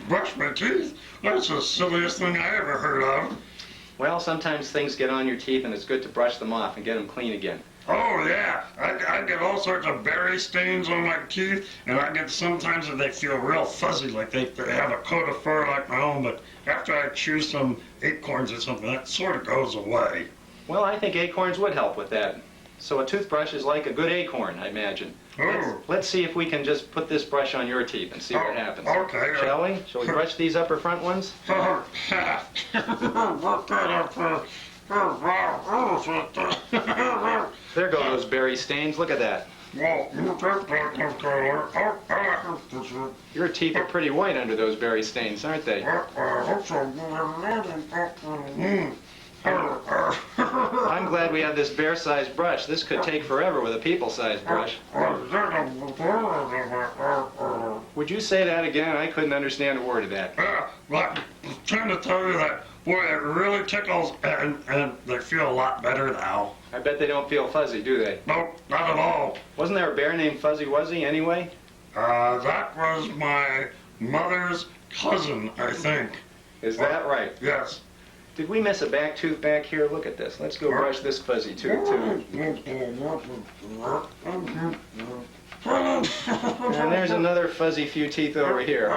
Brush my teeth? That's the silliest thing I ever heard of. Well, sometimes things get on your teeth, and it's good to brush them off and get them clean again. Oh, yeah. I get all sorts of berry stains on my teeth, and I get sometimes that they feel real fuzzy, like they have a coat of fur like my own, but after I chew some acorns or something, that sort of goes away. Well, I think acorns would help with that. So a toothbrush is like a good acorn, I imagine. Oh. Let's see if we can just put this brush on your teeth and see what happens. Okay. Shall we? Shall we brush these upper front ones? There go those berry stains. Look at that. Your teeth are pretty white under those berry stains, aren't they? I I'm glad we have this bear-sized brush. This could take forever with a people-sized brush. Would you say that again? I couldn't understand a word of that. Like, I'm trying to tell you that, boy, it really tickles, and they feel a lot better now. I bet they don't feel fuzzy, do they? Nope, not at all. Wasn't there a bear named Fuzzy Wuzzy anyway? That was my mother's cousin, I think. Is that right? Yes. Did we miss a back tooth back here? Look at this. Let's go brush this fuzzy tooth too. And there's another fuzzy few teeth over here.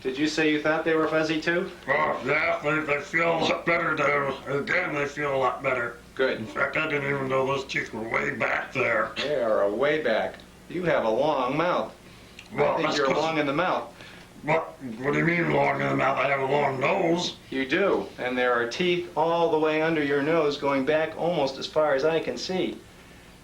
Did you say you thought they were fuzzy too? Yeah, they feel a lot better now. Again, they feel a lot better. Good. In fact, I didn't even know those teeth were way back there. They are way back. You have a long mouth. Well, I think that's you're 'cause- long in the mouth. What do you mean long in the mouth? I have a long nose. You do. And there are teeth all the way under your nose going back almost as far as I can see.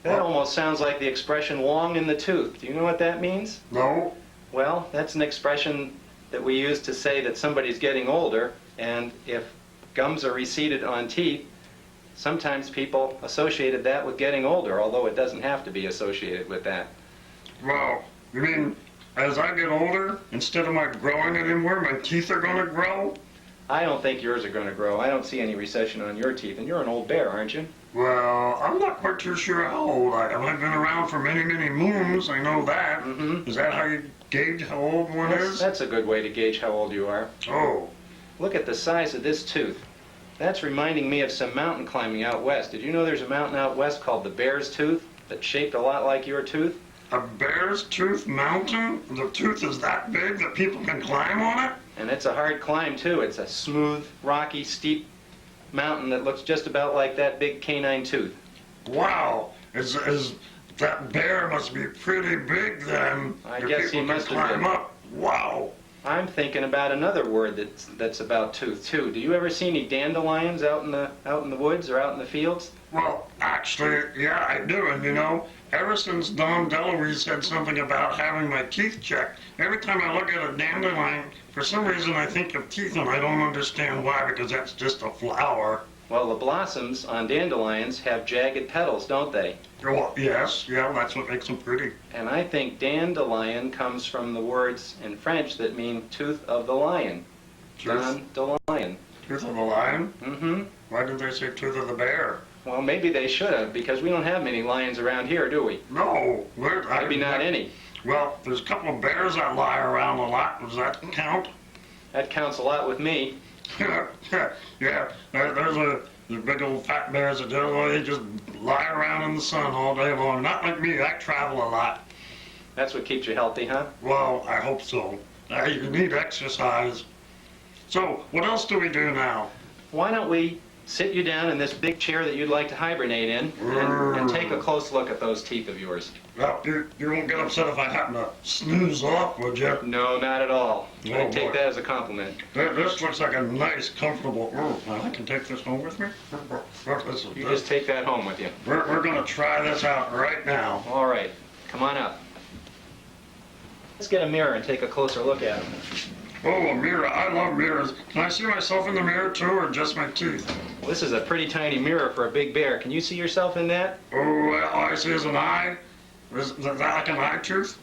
That almost sounds like the expression long in the tooth. Do you know what that means? No. Well, that's an expression that we use to say that somebody's getting older, and if gums are receded on teeth, sometimes people associated that with getting older, although it doesn't have to be associated with that. Well, you mean as I get older, instead of my growing anymore, my teeth are going to grow? I don't think yours are going to grow. I don't see any recession on your teeth, and you're an old bear, aren't you? Well, I'm not quite too sure how old I am. I've been around for many, many moons. I know that. Mm-hmm. Is that how you gauge how old one is? That's a good way to gauge how old you are. Oh. Look at the size of this tooth. That's reminding me of some mountain climbing out west. Did you know there's a mountain out west called the Bear's Tooth that's shaped a lot like your tooth? A bear's tooth mountain? The tooth is that big that people can climb on it? And it's a hard climb, too. It's a smooth, rocky, steep mountain that looks just about like that big canine tooth. Wow. Is that bear must be pretty big then? I if guess he people must can have climb been. up. Wow. I'm thinking about another word that's about tooth, too. Do you ever see any dandelions out in the woods or out in the fields? Well, actually, yeah, I do. And you know, ever since Don DeLuise said something about having my teeth checked, every time I look at a dandelion, for some reason I think of teeth, and I don't understand why, because that's just a flower. Well, the blossoms on dandelions have jagged petals, don't they? Well, yes, yeah, that's what makes them pretty. And I think dandelion comes from the words in French that mean tooth of the lion. Tooth, Dandelion. tooth of a lion? Mm-hmm. Why didn't they say tooth of the bear? Well, maybe they should have, because we don't have many lions around here, do we? No, Maybe not any. Well, there's a couple of bears that lie around a lot. Does that count? That counts a lot with me. Yeah, there's big old fat bears that do, they just lie around in the sun all day long. Not like me, I travel a lot. That's what keeps you healthy, huh? Well, I hope so. You need exercise. So, what else do we do now? Why don't we sit you down in this big chair that you'd like to hibernate in and take a close look at those teeth of yours? Well, you won't get upset if I happen to snooze off, would you? No, not at all. Oh, I take boy. that as a compliment. This looks like a nice, comfortable. I can take this home with me. You just take that home with you. We're going to try this out right now. All right, come on up. Let's get a mirror and take a closer look at them. Oh, a mirror. I love mirrors. Can I see myself in the mirror too, or just my teeth? Well, this is a pretty tiny mirror for a big bear. Can you see yourself in that? Oh, all I see is an eye. Is that like an eye tooth?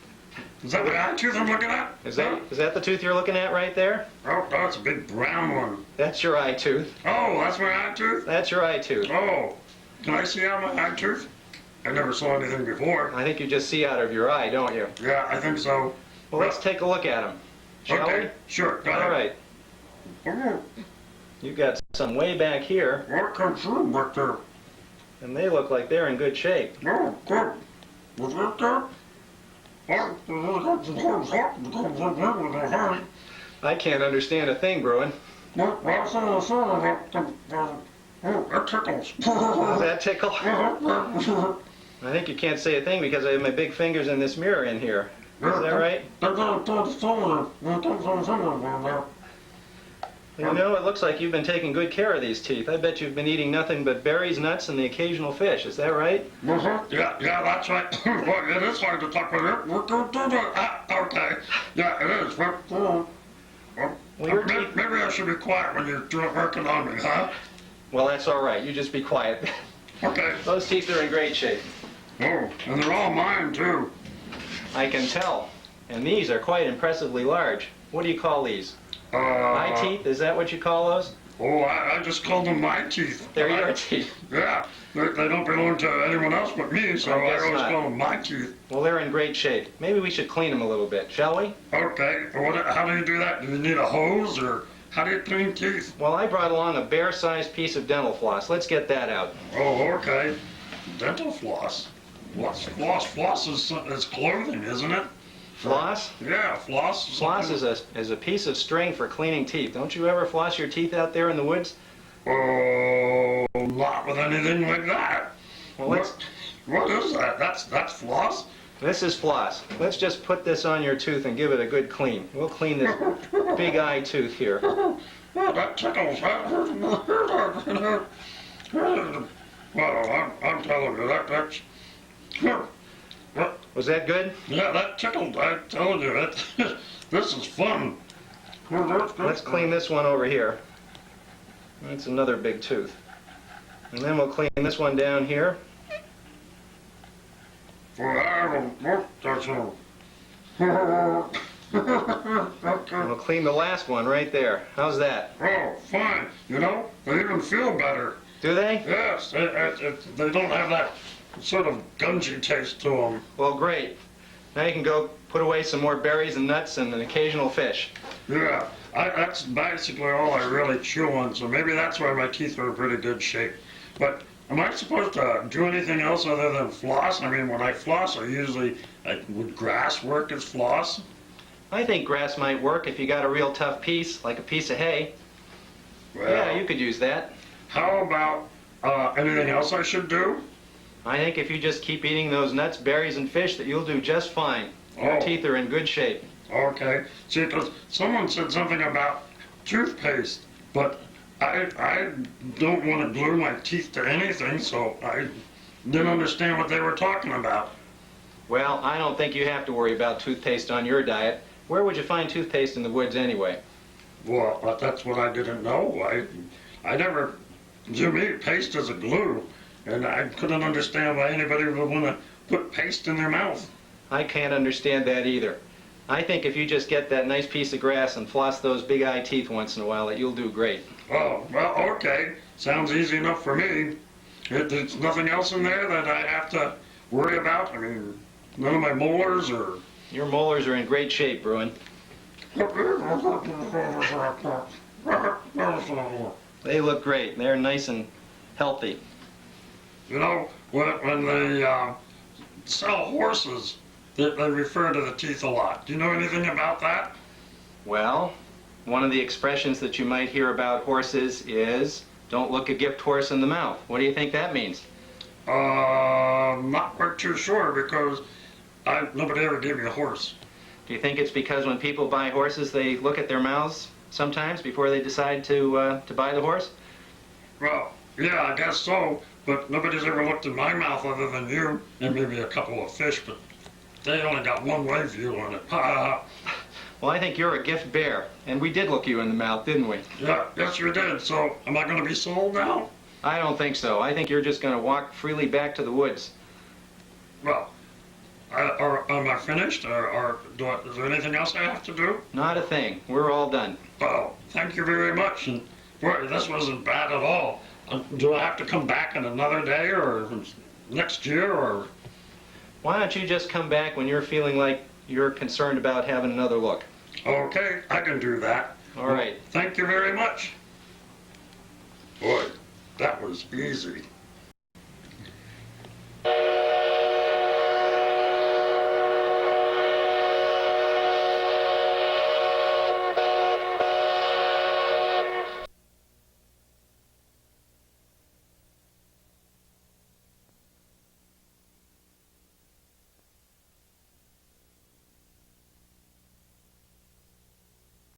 Is that the eye tooth I'm looking at? Is that the tooth you're looking at right there? Oh, that's a big brown one. That's your eye tooth. Oh, that's my eye tooth? That's your eye tooth. Oh, can I see out my eye tooth? I never saw anything before. I think you just see out of your eye, don't you? Yeah, I think so. Well, let's take a look at them. Shall Okay, sure, go we? ahead. All right. Oh, You've got some way back here, what comes through back there? and they look like they're in good shape. Oh, good. Was that there? I can't understand a thing, Bruin. Oh, that tickles. Does that tickle? I think you can't say a thing because I have my big fingers in this mirror in here. Is that right? You know, it looks like you've been taking good care of these teeth. I bet you've been eating nothing but berries, nuts, and the occasional fish. Is that right? Yeah, that's right. Well, it is hard to talk with it. Okay. Yeah, it is. Well, your teeth... Maybe I should be quiet when you're working on me, huh? Well, that's all right. You just be quiet. Okay. Those teeth are in great shape. Oh, and they're all mine, too. I can tell. And these are quite impressively large. What do you call these? Eye teeth? Is that what you call those? Oh, I just call them my teeth. They're your teeth. Yeah, they don't belong to anyone else but me, so I guess always not. call them my teeth. Well, they're in great shape. Maybe we should clean them a little bit, shall we? Okay, how do you do that? Do you need a hose, or how do you clean teeth? Well, I brought along a bear-sized piece of dental floss. Let's get that out. Oh, okay. Dental floss. What's floss? Floss is clothing, isn't it? Floss? Yeah, floss. Floss is a piece of string for cleaning teeth. Don't you ever floss your teeth out there in the woods? Oh, not with anything like that. Well, let's... What is that? That's floss? This is floss. Let's just put this on your tooth and give it a good clean. We'll clean this big eye tooth here. Oh, that tickles. Well, I'm telling you, that's... Was that good? Yeah, that tickled. I told you, this is fun. Let's clean this one over here. That's another big tooth. And then we'll clean this one down here. And we'll clean the last one right there. How's that? Oh, fine. You know, they even feel better. Do they? Yes, they don't have that sort of gungy taste to them. Well, great. Now you can go put away some more berries and nuts and an occasional fish. Yeah, that's basically all I really chew on, so maybe that's why my teeth are in pretty good shape. But am I supposed to do anything else other than floss? I mean, when I floss, would grass work as floss? I think grass might work if you got a real tough piece, like a piece of hay. Well, Yeah, you could use that. how about anything else I should do? I think if you just keep eating those nuts, berries, and fish, that you'll do just fine. Your Oh. teeth are in good shape. Okay. See, because someone said something about toothpaste, but I don't want to glue my teeth to anything, so I didn't understand what they were talking about. Well, I don't think you have to worry about toothpaste on your diet. Where would you find toothpaste in the woods anyway? Well, that's what I didn't know. I never knew me paste as a glue, and I couldn't understand why anybody would want to put paste in their mouth. I can't understand that either. I think if you just get that nice piece of grass and floss those big eye teeth once in a while, that you'll do great. Oh, well, okay. Sounds easy enough for me. There's nothing else in there that I have to worry about? I mean, none of my molars or... Your molars are in great shape, Bruin. They look great. They're nice and healthy. You know, when they sell horses, they refer to the teeth a lot. Do you know anything about that? Well, one of the expressions that you might hear about horses is, don't look a gift horse in the mouth. What do you think that means? Not quite too sure because nobody ever gave me a horse. Do you think it's because when people buy horses, they look at their mouths sometimes before they decide to buy the horse? Well, yeah, I guess so, but nobody's ever looked in my mouth other than you, and maybe a couple of fish, but they only got one-way view on it. Well, I think you're a gift bear, and we did look you in the mouth, didn't we? Yeah, yes you did, so am I going to be sold now? I don't think so. I think you're just going to walk freely back to the woods. Well, am I finished, or is there anything else I have to do? Not a thing. We're all done. Well, thank you very much, and boy, this wasn't bad at all. Do I have to come back in another day, or next year, or? Why don't you just come back when you're feeling like you're concerned about having another look? Okay, I can do that. All right. Thank you very much. Boy, that was easy.